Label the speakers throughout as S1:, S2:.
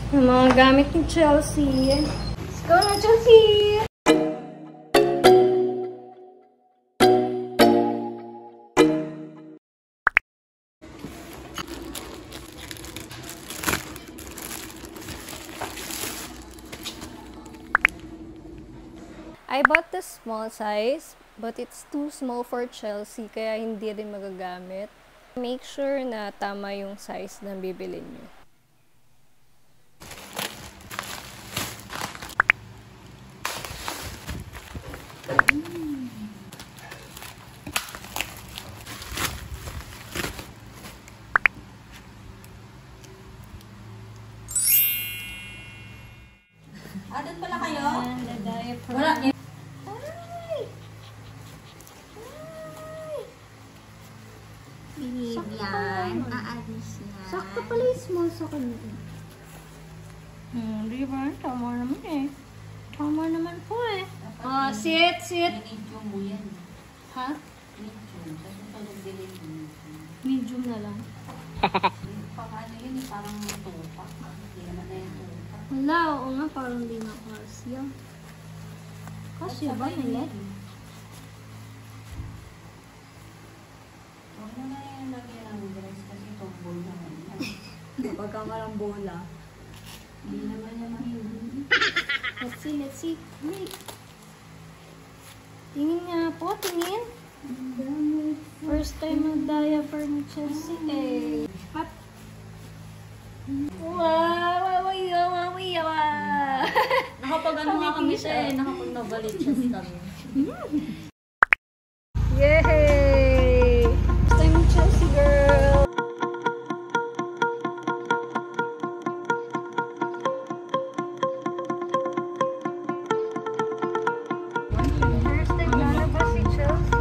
S1: Yung mga gamit ni Chelsea. Let's go na, Chelsea! I bought the small size, but it's too small for Chelsea, kaya hindi rin magagamit. Make sure na tama yung size na bibilin nyo.
S2: Doon pala kayo?
S1: Wala.
S2: Yan. Aalis na.
S1: Sakto pala yung small sa kanya. Di ba? Tama naman eh. Tama naman po eh. Sit.
S2: Medium mo yan.
S1: Ha?
S2: Medium. Kasi pag-delay mo.
S1: Medium na lang.
S2: Paano yun eh? Parang tupak. Hindi naman na yung tupak.
S1: Wala, oo nga. Parang di na kasya. Kasya ba nila?
S2: Huwag mo na yung lagyan ng dress kasi tombol naman yan.
S1: Pagka marang bola.
S2: Hindi naman yan mahilig.
S1: Let's see. Wait. Tingin nga po, tingin. First time mag-diaper ni Chelsea eh. Pat. Wow!
S2: Nakapag-ano nga kami siya eh. Nakapag-nabalik siya sa kami.
S1: Yay! First time ni Chelsea, girl. First time lalabas si Chelsea.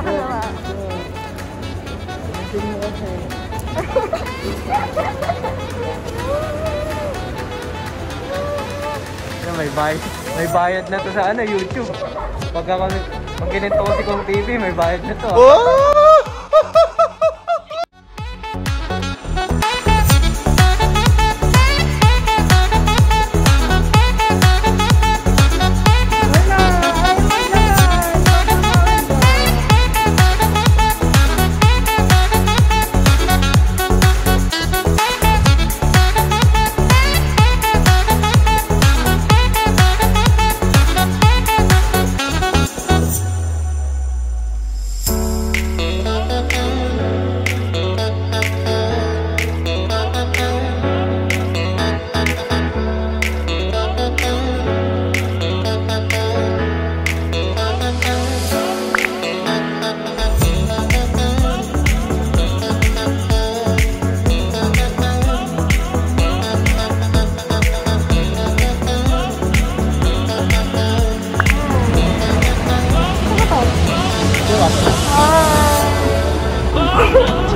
S1: Kalawa.
S3: May bayad na to sa YouTube. Pag ginito ko si Kong TV, may bayad na to.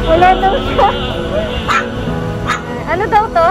S1: Wala daw siya. Ano daw to?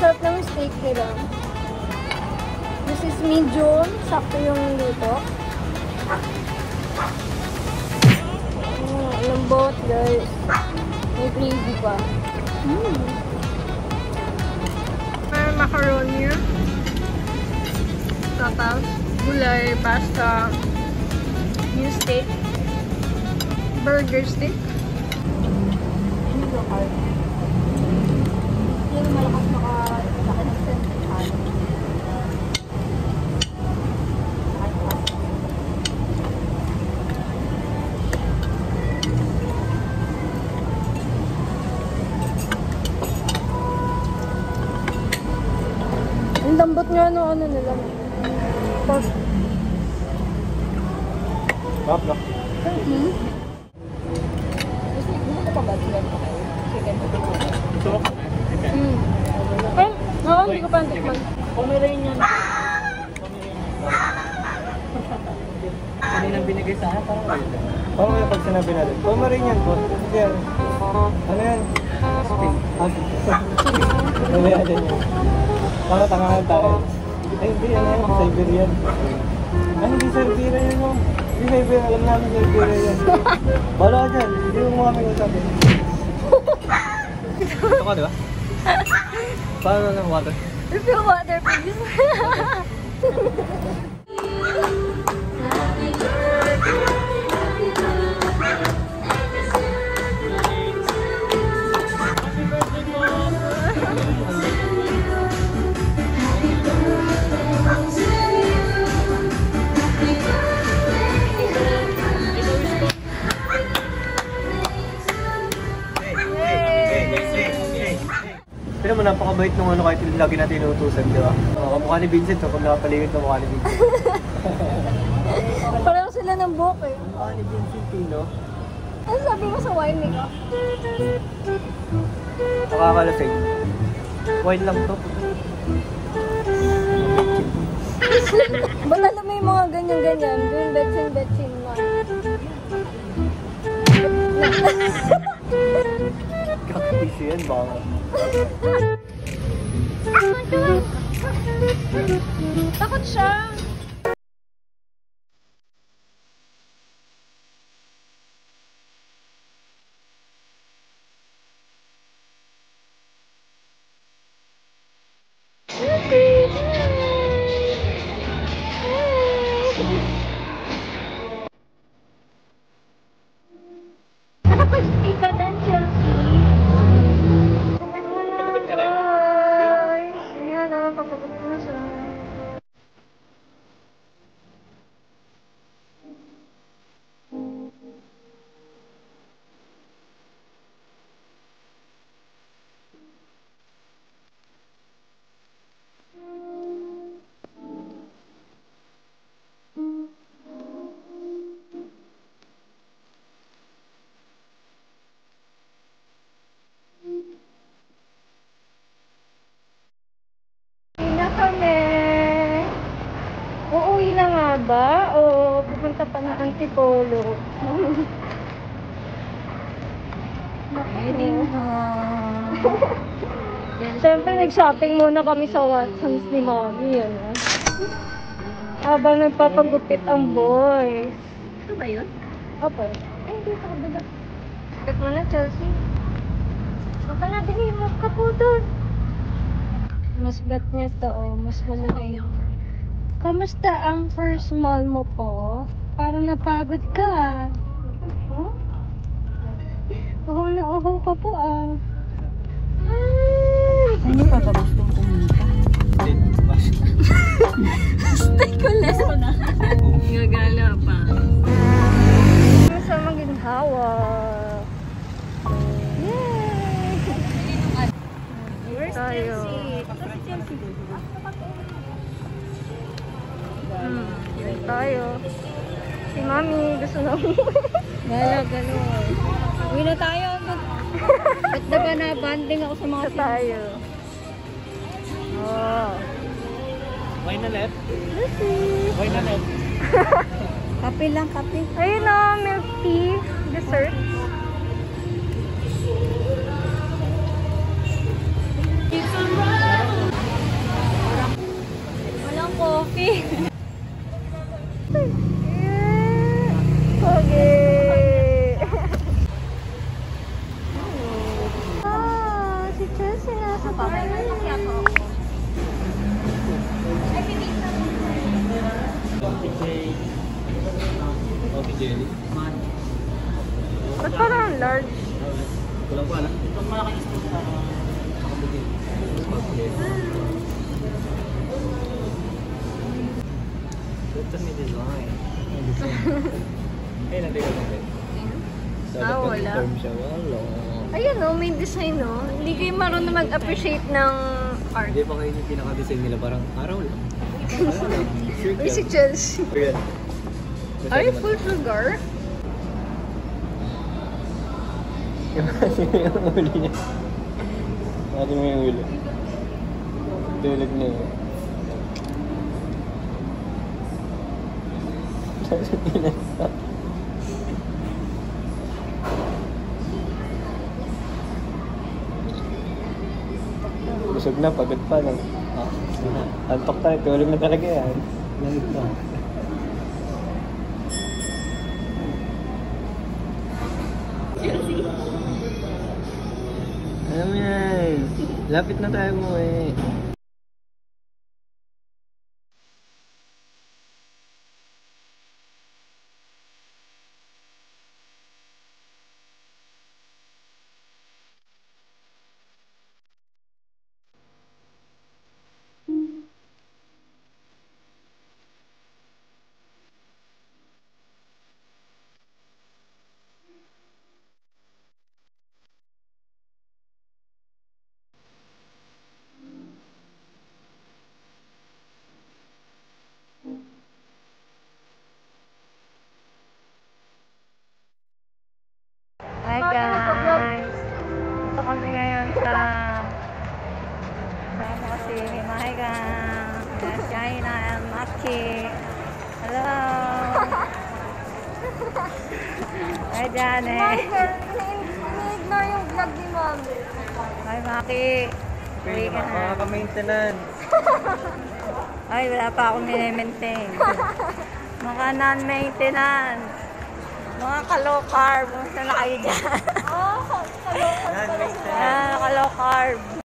S1: Sarap ng steak nila. This is medium. Sakto yung luto. Lambot, guys. May gravy pa. May macaroni. Tapos, gulay, pasta, yung steak, burger steak.
S2: Yung malakas makasakit ng sensation.
S1: Ang lambot nga no, ano nila. Pork.
S3: Sarap na.
S2: Gusto ko pa ba chicken pa kayo? Chicken pa kayo?
S3: Sarap.
S1: Ay, oo, hindi ko pa natikman.
S2: Pumirin yan.
S3: Kaninang binigay sa akin, parang kayo. Parang yung pag sinabi natin. Pumarin yan po. Hindi yan. Ano yan? Spin. Ano yan yan? Parang tangahan tayo. Ay, hindi yan yan. Siberian. Ay, hindi Siberian yan mo. Hindi Siberian. Alam namin Siberian yan. Wala dyan. Hindi mo mga may usabi. Ito ka, di ba? Paano ng water?
S1: Refill water, please.
S3: Pero mo, napakabait nung ano kahit lagi natin inuutusan, di ba? Kamukha ni Vincent, pag nakapaligid na mukha ni Vincent.
S1: Pareho sila ng buhok eh.
S3: Mukha ni Vincent, no?
S1: Ano sabi mo sa wine nila?
S3: Nakakalasing. Wine lang to.
S1: Ba't alam mo yung mga ganyan-ganyan? Yung betsin-betsin mo.
S3: Kakisyo yan, baka.
S1: Takot siya. Uuwi na nga ba? O pupunta pa ng Antipolo?
S2: Heading home.
S1: Siyempre, nag-shopping muna kami sa Watsons ni Mommy, yun. Habang nagpapagupit ang boys.
S2: Ito ba yun?
S1: Opo. Ay, hindi sa kabila. Kat mo na, Chelsea. Baka natin i-move ka po doon. Mas bat niya to, oh. Mas malaki. Kamusta ang first mall mo po? Parang napagod ka. Oh? Na uho ka po ah.
S2: Ano pa ba gustong kumita? Stay ko lang. Gagala pa.
S1: Sa maginhawa. Mami, gusto na
S2: Wala, gano'n. Uwi na tayo. Ba't daga na banding ako sa mga
S1: tayo. Oh.
S3: Why na left?
S1: Lucy.
S3: Why na left?
S2: Kape lang, kape.
S1: Ayun o, milk tea. Dessert. Walang coffee. Okay. Ah, si Chelsea nasa tayo.
S3: Okay, jelly.
S1: Ba't parang large?
S3: Walang ko alam. Itong malaking spoon na nakabugin. Ito may design. Ay, natin ka natin.
S1: Wala.
S3: Siya. Wala.
S1: Ayun o, may design o. Hindi kayo marunong mag-appreciate ng art.
S3: Hindi pa kayo yung pinaka-design nila. Parang araw lang. Araw lang.
S1: Uy, si Chelsea.
S3: Ayan.
S1: Ay, full sugar?
S3: Yung uli niya. Natin mo yung uli. Dulag na yun. Busog na, pagod pa lang. Antok tayo, tulog na talaga yan. Lamig na. Alam mo yan. Lapit na tayo mo eh.
S1: Hi guys! Ito kami ngayon sa kasi Himahiga, China and Maki. Hello! Hi Jane! Ini-ignore yung vlog ni Mami. Hi Maki! Uwi ka na.
S3: Makaka-maintenance.
S1: Ay, wala pa akong mini-maintain. Mga non-maintenance. Mga ka-low carb. Kung saan na kayo dyan? Oo, ka-low carb.
S3: Non-maintenance.
S1: Ka-low carb.